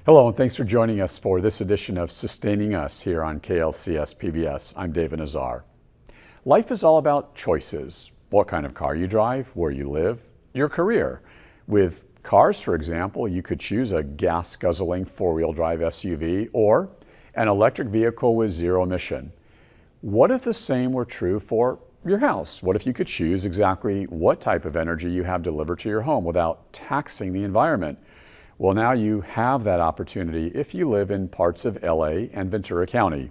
Hello, and thanks for joining us for this edition of Sustaining Us here on KLCS PBS. I'm David Nazar. Life is all about choices. What kind of car you drive, where you live, your career. With cars, for example, you could choose a gas-guzzling four-wheel drive SUV or an electric vehicle with zero emission. What if the same were true for your house? What if you could choose exactly what type of energy you have delivered to your home without taxing the environment? Well, now you have that opportunity if you live in parts of LA and Ventura County.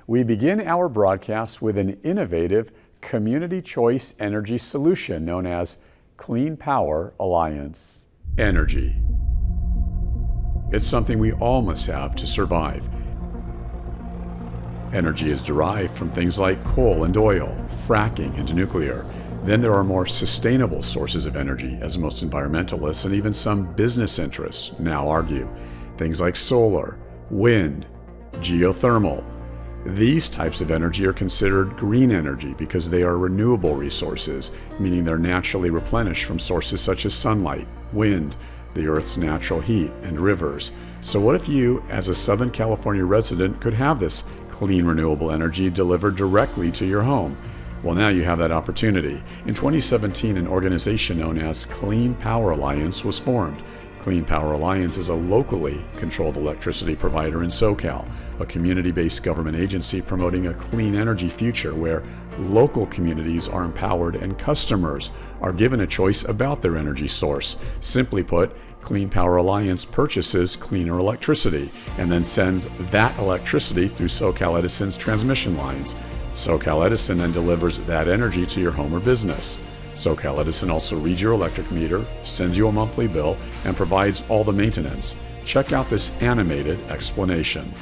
We begin our broadcast with an innovative community choice energy solution known as Clean Power Alliance. Energy. It's something we all must have to survive. Energy is derived from things like coal and oil, fracking and nuclear. Then there are more sustainable sources of energy, as most environmentalists and even some business interests now argue. Things like solar, wind, geothermal. These types of energy are considered green energy because they are renewable resources, meaning they're naturally replenished from sources such as sunlight, wind, the Earth's natural heat, and rivers. So what if you, as a Southern California resident, could have this clean renewable energy delivered directly to your home? Well, now you have that opportunity. In 2017, an organization known as Clean Power Alliance was formed. Clean Power Alliance is a locally controlled electricity provider in SoCal, a community-based government agency promoting a clean energy future where local communities are empowered and customers are given a choice about their energy source. Simply put, Clean Power Alliance purchases cleaner electricity and then sends that electricity through SoCal Edison's transmission lines. SoCal Edison then delivers that energy to your home or business. SoCal Edison also reads your electric meter, sends you a monthly bill, and provides all the maintenance. Check out this animated explanation.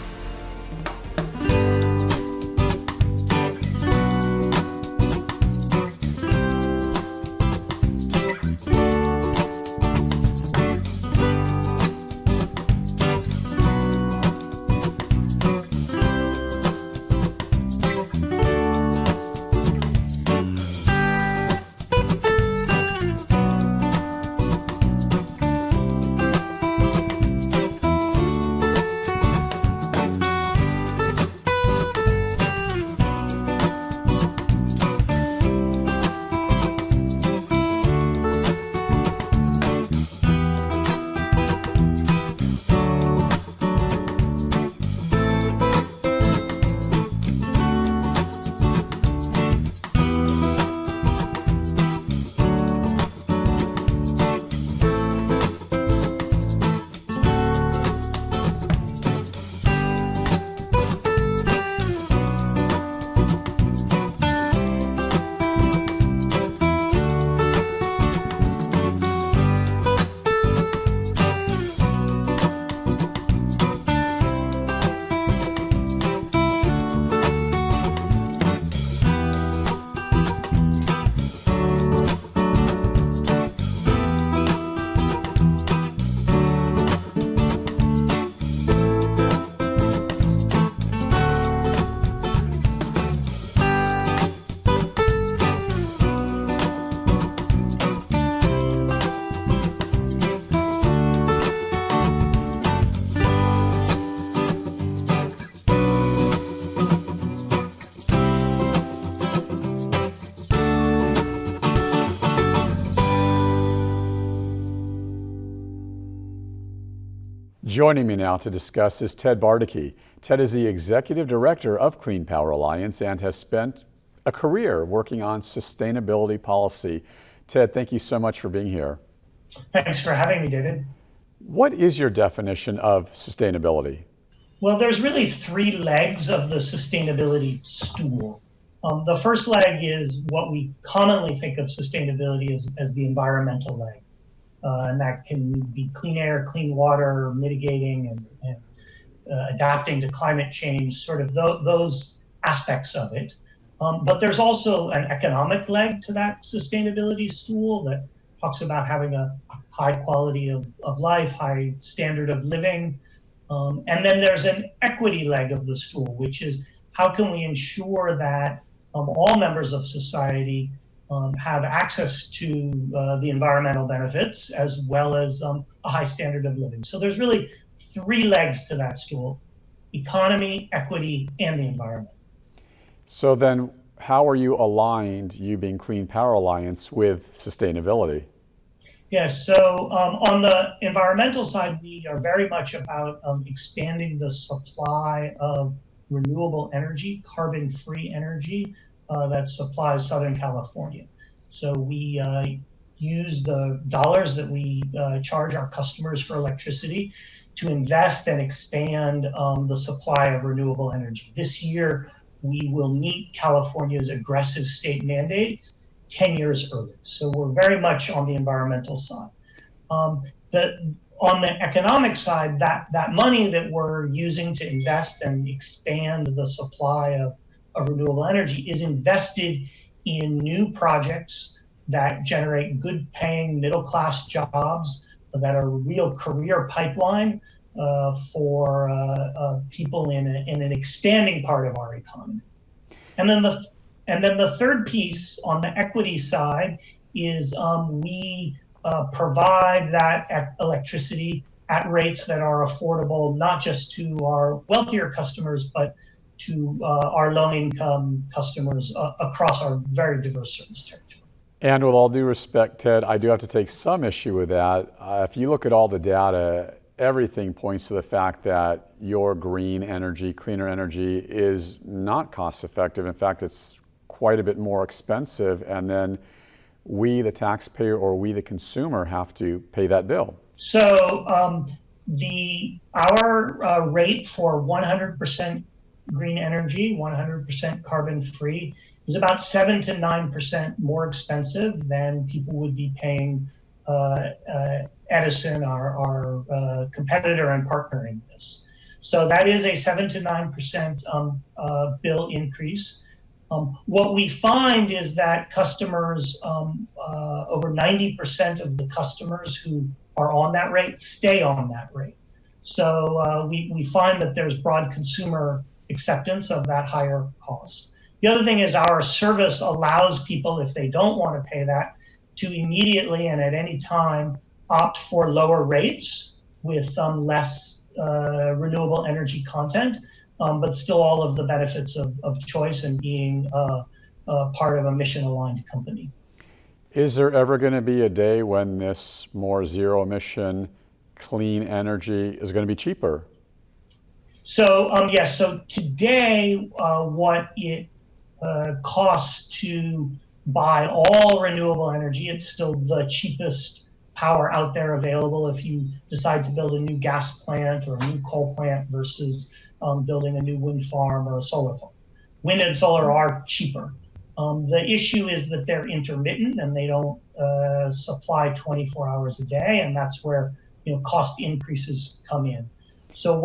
Joining me now to discuss is Ted Bardicke. Ted is the Executive Director of Clean Power Alliance and has spent a career working on sustainability policy. Ted, thank you so much for being here. Thanks for having me, David. What is your definition of sustainability? Well, there's really three legs of the sustainability stool. The first leg is what we commonly think of sustainability as the environmental leg. And that can be clean air, clean water, mitigating and adapting to climate change, sort of those aspects of it. But there's also an economic leg to that sustainability stool that talks about having a high quality of life, high standard of living. And then there's an equity leg of the stool, which is how can we ensure that all members of society have access to the environmental benefits as well as a high standard of living. So there's really three legs to that stool: economy, equity, and the environment. So then how are you aligned, you being Clean Power Alliance, with sustainability? Yes, so on the environmental side, we are very much about expanding the supply of renewable energy, carbon-free energy that supplies Southern California. So we use the dollars that we charge our customers for electricity to invest and expand the supply of renewable energy. This year, we will meet California's aggressive state mandates 10 years early. So we're very much on the environmental side. On the economic side, that money that we're using to invest and expand the supply of renewable energy is invested in new projects that generate good paying middle class jobs that are a real career pipeline for people in an expanding part of our economy. And then the third piece on the equity side is we provide that electricity at rates that are affordable, not just to our wealthier customers, but to our low-income customers across our very diverse service territory. And with all due respect, Ted, I do have to take some issue with that. If you look at all the data, everything points to the fact that your green energy, cleaner energy, is not cost effective. In fact, it's quite a bit more expensive, and then we, the taxpayer, or we, the consumer, have to pay that bill. So our rate for 100% green energy, 100% carbon free, is about 7 to 9% more expensive than people would be paying Edison, our competitor and partner in this. So that is a 7 to 9% bill increase. What we find is that customers, over 90% of the customers who are on that rate stay on that rate. So we find that there's broad consumer acceptance of that higher cost. The other thing is our service allows people, if they don't want to pay that, to immediately and at any time opt for lower rates with less renewable energy content, but still all of the benefits of choice and being part of a mission-aligned company. Is there ever going to be a day when this more zero-emission, clean energy is going to be cheaper? So yes, so today what it costs to buy all renewable energy, it's still the cheapest power out there available if you decide to build a new gas plant or a new coal plant versus building a new wind farm or a solar farm. Wind and solar are cheaper. The issue is that they're intermittent and they don't supply 24 hours a day, and that's where cost increases come in. So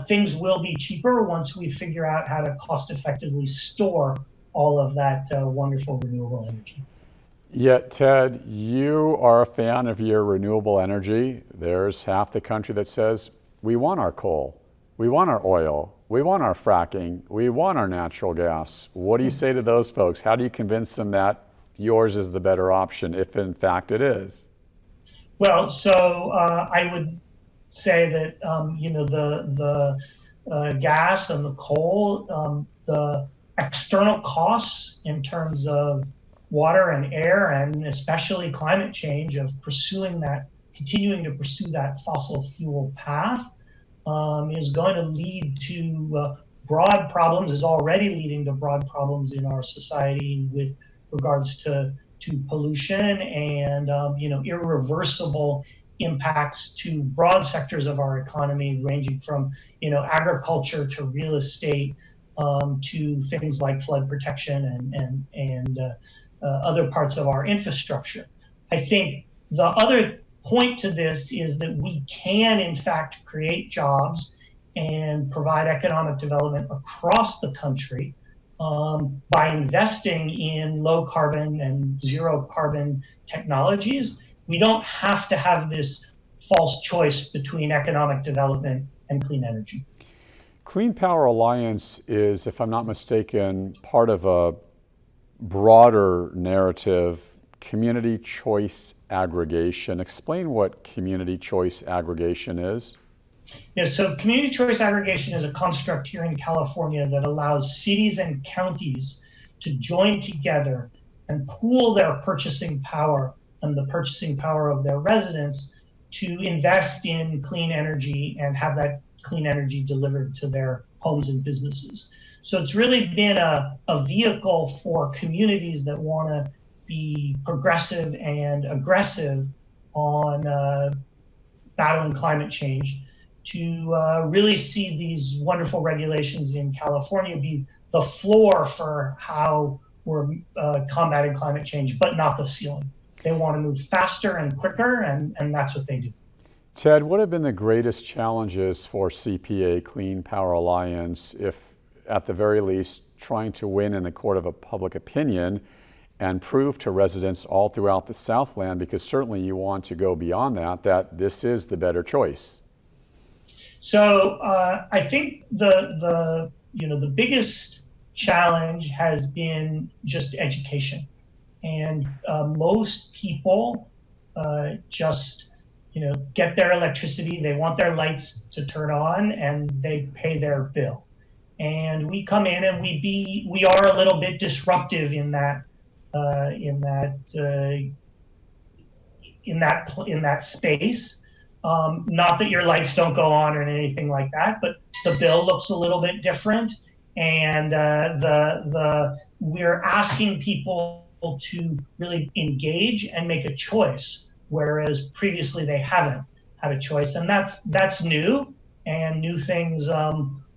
things will be cheaper once we figure out how to cost effectively store all of that wonderful renewable energy. Yet, Ted, you are a fan of your renewable energy. There's half the country that says, we want our coal, we want our oil, we want our fracking, we want our natural gas. What do you say to those folks? How do you convince them that yours is the better option, if in fact it is? Well, so I would say that the gas and the coal, the external costs in terms of water and air, and especially climate change, of continuing to pursue that fossil fuel path is going to lead to broad problems, is already leading to broad problems in our society with regards to pollution and irreversible impacts to broad sectors of our economy, ranging from agriculture to real estate to things like flood protection and other parts of our infrastructure. I think the other point to this is that we can, in fact, create jobs and provide economic development across the country by investing in low carbon and zero carbon technologies. We don't have to have this false choice between economic development and clean energy. Clean Power Alliance is, if I'm not mistaken, part of a broader narrative community choice aggregation. Explain what community choice aggregation is. Yeah, so community choice aggregation is a construct here in California that allows cities and counties to join together and pool their purchasing power and the purchasing power of their residents to invest in clean energy and have that clean energy delivered to their homes and businesses. So it's really been a vehicle for communities that want to be progressive and aggressive on battling climate change to really see these wonderful regulations in California be the floor for how we're combating climate change, but not the ceiling. They want to move faster and quicker, and that's what they do. Ted, what have been the greatest challenges for CPA, Clean Power Alliance, if at the very least trying to win in the court of public opinion and prove to residents all throughout the Southland, because certainly you want to go beyond that this is the better choice? So I think the biggest challenge has been just education, and most people just get their electricity. They want their lights to turn on, and they pay their bill. And we come in and we are a little bit disruptive in that space. Not that your lights don't go on or anything like that, but the bill looks a little bit different, and we're asking people to really engage and make a choice, whereas previously they haven't had a choice, and that's new, and new things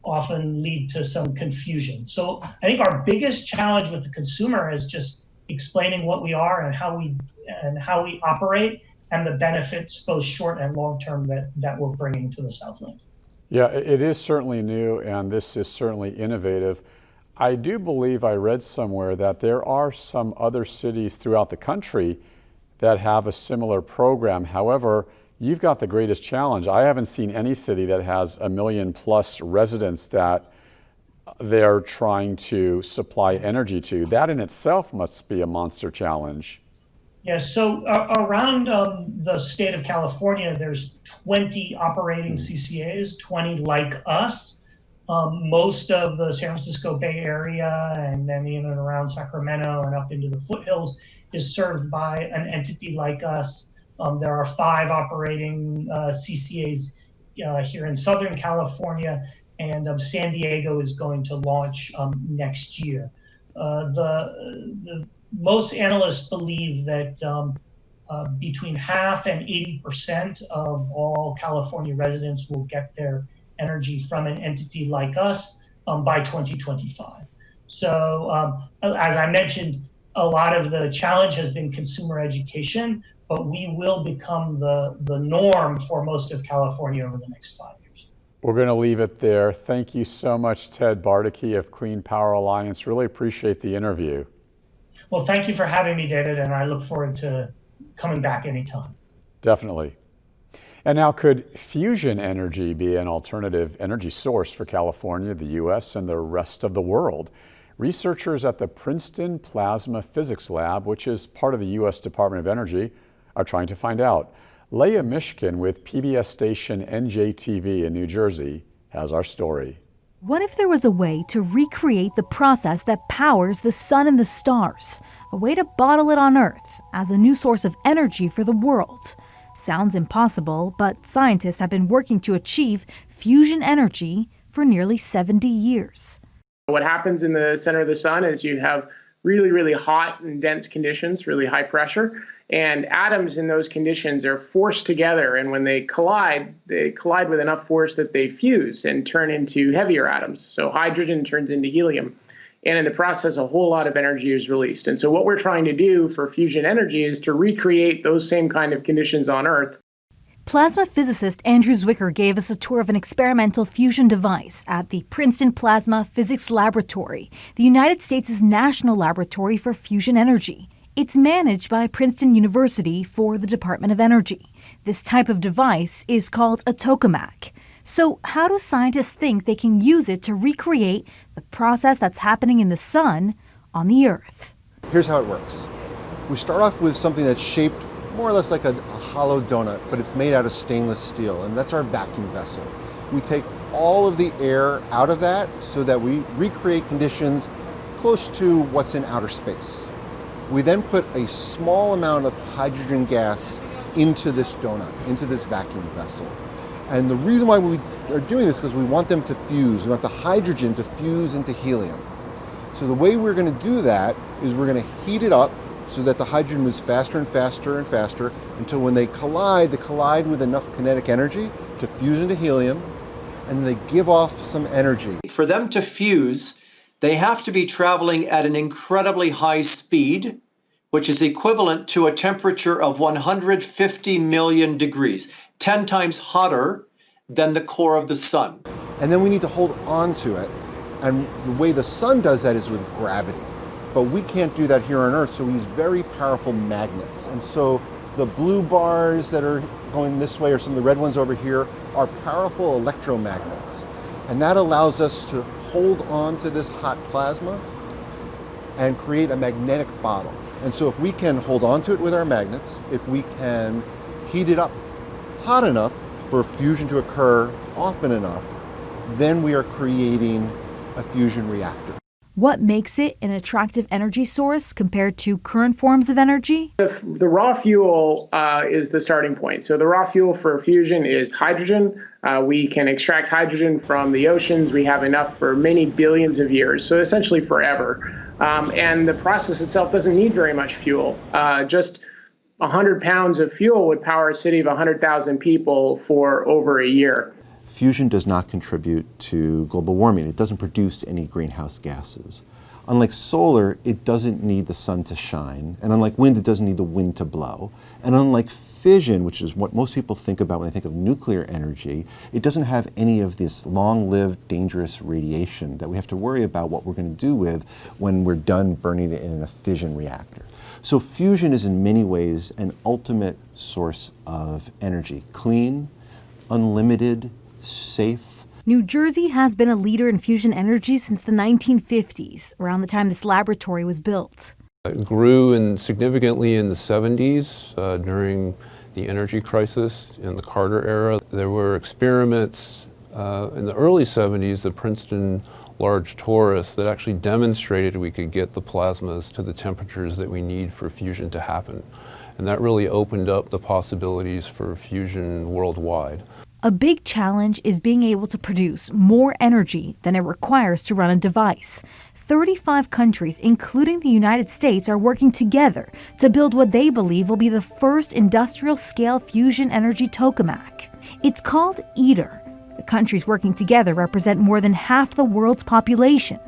often lead to some confusion. So I think our biggest challenge with the consumer is just explaining what we are and how we operate, and the benefits, both short and long term, that we're bringing to the Southland. Yeah, it is certainly new, and this is certainly innovative. I do believe I read somewhere that there are some other cities throughout the country that have a similar program. However, you've got the greatest challenge. I haven't seen any city that has 1 million plus residents that they're trying to supply energy to. That in itself must be a monster challenge. Yeah, so around the state of California, there's 20 operating CCAs, 20 like us. Most of the San Francisco Bay Area, and then in and around Sacramento and up into the foothills, is served by an entity like us. There are 5 operating CCAs here in Southern California, and San Diego is going to launch next year. Most analysts believe that between half and 80% of all California residents will get their energy from an entity like us by 2025. So as I mentioned, a lot of the challenge has been consumer education, but we will become the norm for most of California over the next 5 years. We're going to leave it there. Thank you so much, Ted Bardicke of Clean Power Alliance. Really appreciate the interview. Well, thank you for having me, David, and I look forward to coming back anytime. Definitely. And now, could fusion energy be an alternative energy source for California, the U.S., and the rest of the world? Researchers at the Princeton Plasma Physics Lab, which is part of the U.S. Department of Energy, are trying to find out. Leah Mishkin with PBS station NJTV in New Jersey has our story. What if there was a way to recreate the process that powers the sun and the stars? A way to bottle it on Earth as a new source of energy for the world? Sounds impossible, but scientists have been working to achieve fusion energy for nearly 70 years. What happens in the center of the sun is you have really, really hot and dense conditions, really high pressure, and atoms in those conditions are forced together, and when they collide with enough force that they fuse and turn into heavier atoms. So hydrogen turns into helium, and in the process a whole lot of energy is released. And so what we're trying to do for fusion energy is to recreate those same kind of conditions on Earth. Plasma physicist Andrew Zwicker gave us a tour of an experimental fusion device at the Princeton Plasma Physics Laboratory, the United States' national laboratory for fusion energy. It's managed by Princeton University for the Department of Energy. This type of device is called a tokamak. So how do scientists think they can use it to recreate the process that's happening in the sun on the Earth? Here's how it works. We start off with something that's shaped more or less like a hollow donut, but it's made out of stainless steel, and that's our vacuum vessel. We take all of the air out of that so that we recreate conditions close to what's in outer space. We then put a small amount of hydrogen gas into this donut, into this vacuum vessel. And the reason why we are doing this is because we want them to fuse. We want the hydrogen to fuse into helium. So the way we're going to do that is we're going to heat it up so that the hydrogen moves faster and faster and faster until when they collide with enough kinetic energy to fuse into helium, and then they give off some energy. For them to fuse, they have to be traveling at an incredibly high speed, which is equivalent to a temperature of 150 million degrees, 10 times hotter than the core of the sun. And then we need to hold on to it. And the way the sun does that is with gravity. But we can't do that here on Earth, so we use very powerful magnets. And so the blue bars that are going this way, or some of the red ones over here, are powerful electromagnets. And that allows us to hold on to this hot plasma and create a magnetic bottle. And so if we can hold on to it with our magnets, if we can heat it up hot enough for fusion to occur often enough, then we are creating a fusion reactor. What makes it an attractive energy source compared to current forms of energy? The raw fuel is the starting point. So the raw fuel for fusion is hydrogen. We can extract hydrogen from the oceans. We have enough for many billions of years, so essentially forever. And the process itself doesn't need very much fuel. Just 100 pounds of fuel would power a city of 100,000 people for over a year. Fusion does not contribute to global warming. It doesn't produce any greenhouse gases. Unlike solar, it doesn't need the sun to shine. And unlike wind, it doesn't need the wind to blow. And unlike fission, which is what most people think about when they think of nuclear energy, it doesn't have any of this long-lived, dangerous radiation that we have to worry about what we're going to do with when we're done burning it in a fission reactor. So fusion is in many ways an ultimate source of energy. Clean, unlimited, safe. New Jersey has been a leader in fusion energy since the 1950s, around the time this laboratory was built. It grew significantly in the 70s during the energy crisis in the Carter era. There were experiments in the early 70s, the Princeton Large Torus, that actually demonstrated we could get the plasmas to the temperatures that we need for fusion to happen. And that really opened up the possibilities for fusion worldwide. A big challenge is being able to produce more energy than it requires to run a device. 35 countries, including the United States, are working together to build what they believe will be the first industrial-scale fusion energy tokamak. It's called ITER. The countries working together represent more than half the world's population.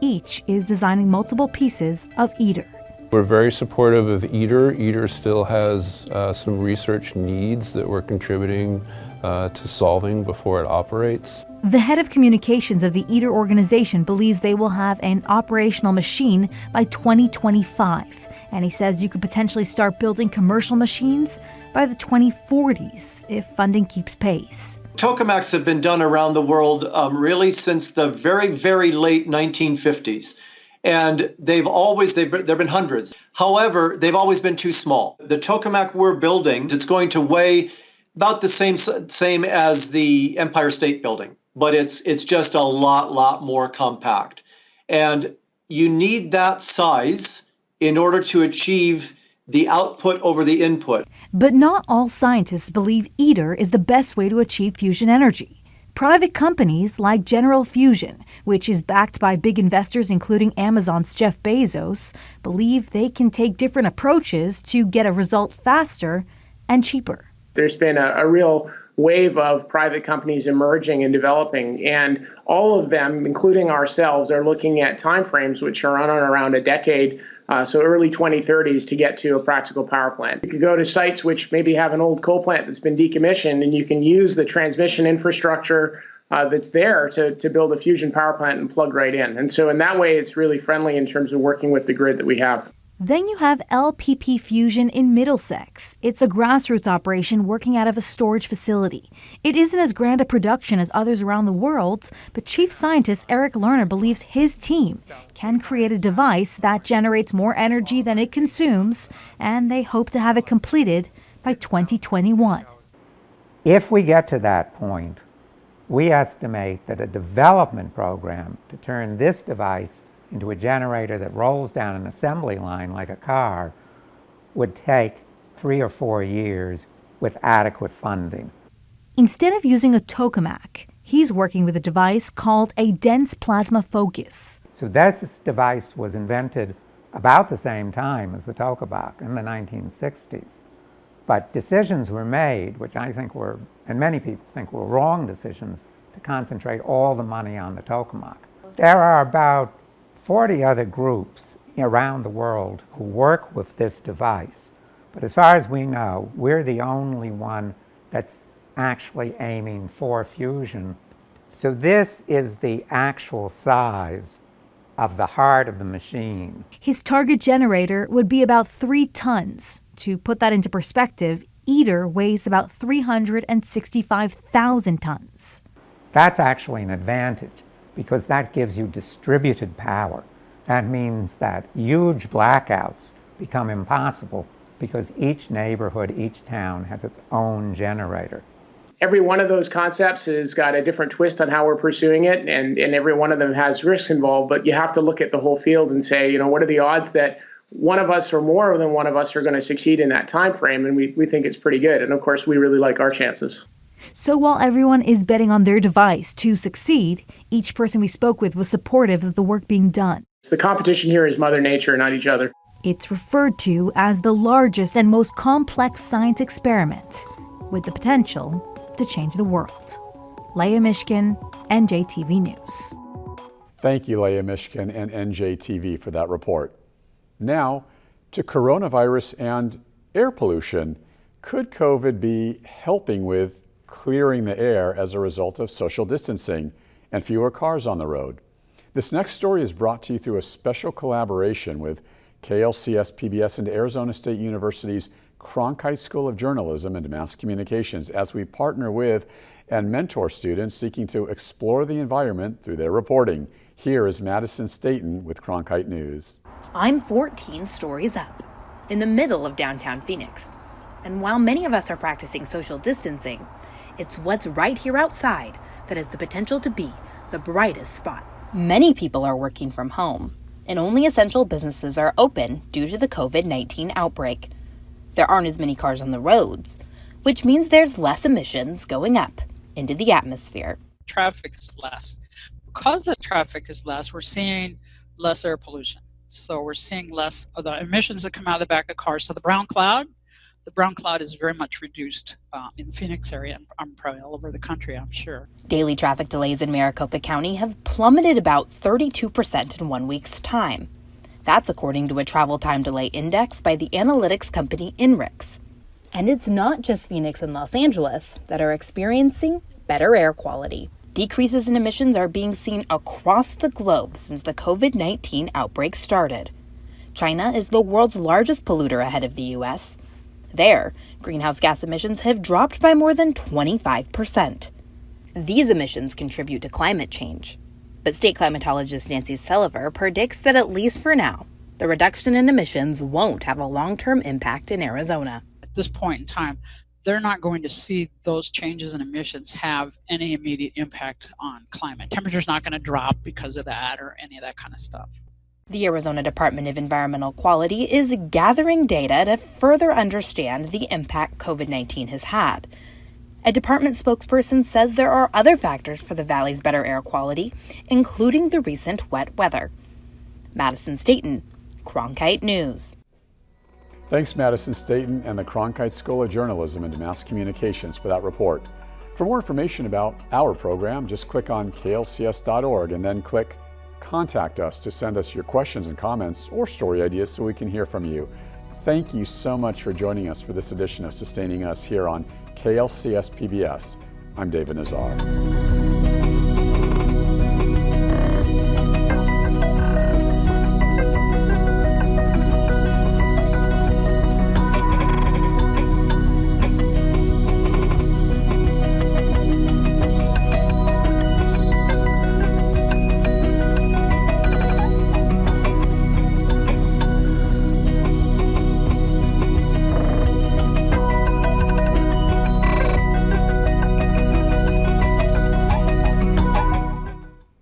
Each is designing multiple pieces of ITER. We're very supportive of ITER. ITER still has some research needs that we're contributing to solving before it operates. The head of communications of the ITER organization believes they will have an operational machine by 2025. And he says you could potentially start building commercial machines by the 2040s if funding keeps pace. Tokamaks have been done around the world really since the very, very late 1950s. And there have been hundreds. However, they've always been too small. The tokamak we're building, it's going to weigh about the same as the Empire State Building, but it's just a lot more compact. And you need that size in order to achieve the output over the input. But not all scientists believe ITER is the best way to achieve fusion energy. Private companies like General Fusion, which is backed by big investors including Amazon's Jeff Bezos, believe they can take different approaches to get a result faster and cheaper. There's been a real wave of private companies emerging and developing, and all of them, including ourselves, are looking at timeframes which are on around a decade, so early 2030s, to get to a practical power plant. You could go to sites which maybe have an old coal plant that's been decommissioned, and you can use the transmission infrastructure that's there to build a fusion power plant and plug right in. And so in that way, it's really friendly in terms of working with the grid that we have. Then you have Lpp Fusion in Middlesex. It's a grassroots operation working out of a storage facility. It isn't as grand a production as others around the world, but Chief Scientist Eric Lerner believes his team can create a device that generates more energy than it consumes, and they hope to have it completed by 2021. If we get to that point, we estimate that a development program to turn this device into a generator that rolls down an assembly line like a car would take 3 or 4 years with adequate funding. Instead of using a tokamak, he's working with a device called a dense plasma focus. So this device was invented about the same time as the tokamak in the 1960s. But decisions were made, which I think were, and many people think were wrong decisions, to concentrate all the money on the tokamak. There are about 40 other groups around the world who work with this device. But as far as we know, we're the only one that's actually aiming for fusion. So this is the actual size of the heart of the machine. His target generator would be about 3 tons. To put that into perspective, ITER weighs about 365,000 tons. That's actually an advantage, because that gives you distributed power. That means that huge blackouts become impossible because each neighborhood, each town has its own generator. Every one of those concepts has got a different twist on how we're pursuing it, and every one of them has risks involved, but you have to look at the whole field and say, what are the odds that one of us or more than one of us are going to succeed in that time frame, and we think it's pretty good. And of course, we really like our chances. So while everyone is betting on their device to succeed, each person we spoke with was supportive of the work being done. The competition here is Mother Nature, not each other. It's referred to as the largest and most complex science experiment, with the potential to change the world. Leah Mishkin, NJTV News. Thank you, Leah Mishkin and NJTV, for that report. Now, to coronavirus and air pollution. Could COVID be helping with clearing the air as a result of social distancing and fewer cars on the road? This next story is brought to you through a special collaboration with KLCS PBS and Arizona State University's Cronkite School of Journalism and Mass Communications, as we partner with and mentor students seeking to explore the environment through their reporting. Here is Madison Staten with Cronkite News. I'm 14 stories up, in the middle of downtown Phoenix. And while many of us are practicing social distancing, it's what's right here outside that has the potential to be the brightest spot. Many people are working from home, and only essential businesses are open due to the COVID-19 outbreak. There aren't as many cars on the roads, which means there's less emissions going up into the atmosphere. Traffic is less. Because the traffic is less, we're seeing less air pollution. So we're seeing less of the emissions that come out of the back of cars. So the brown cloud is very much reduced in the Phoenix area, and I'm probably all over the country, I'm sure. Daily traffic delays in Maricopa County have plummeted about 32% in 1 week's time. That's according to a travel time delay index by the analytics company INRIX. And it's not just Phoenix and Los Angeles that are experiencing better air quality. Decreases in emissions are being seen across the globe since the COVID-19 outbreak started. China is the world's largest polluter ahead of the U.S. There, greenhouse gas emissions have dropped by more than 25%. These emissions contribute to climate change. But state climatologist Nancy Sulliver predicts that at least for now, the reduction in emissions won't have a long-term impact in Arizona. At this point in time, they're not going to see those changes in emissions have any immediate impact on climate. Temperature's not going to drop because of that or any of that kind of stuff. The Arizona Department of Environmental Quality is gathering data to further understand the impact COVID-19 has had. A department spokesperson says there are other factors for the valley's better air quality, including the recent wet weather. Madison Staten, Cronkite News. Thanks, Madison Staten and the Cronkite School of Journalism and Mass Communications for that report. For more information about our program, just click on klcs.org and then click Contact Us to send us your questions and comments or story ideas so we can hear from you. Thank you so much for joining us for this edition of Sustaining Us here on KLCS PBS. I'm David Nazar.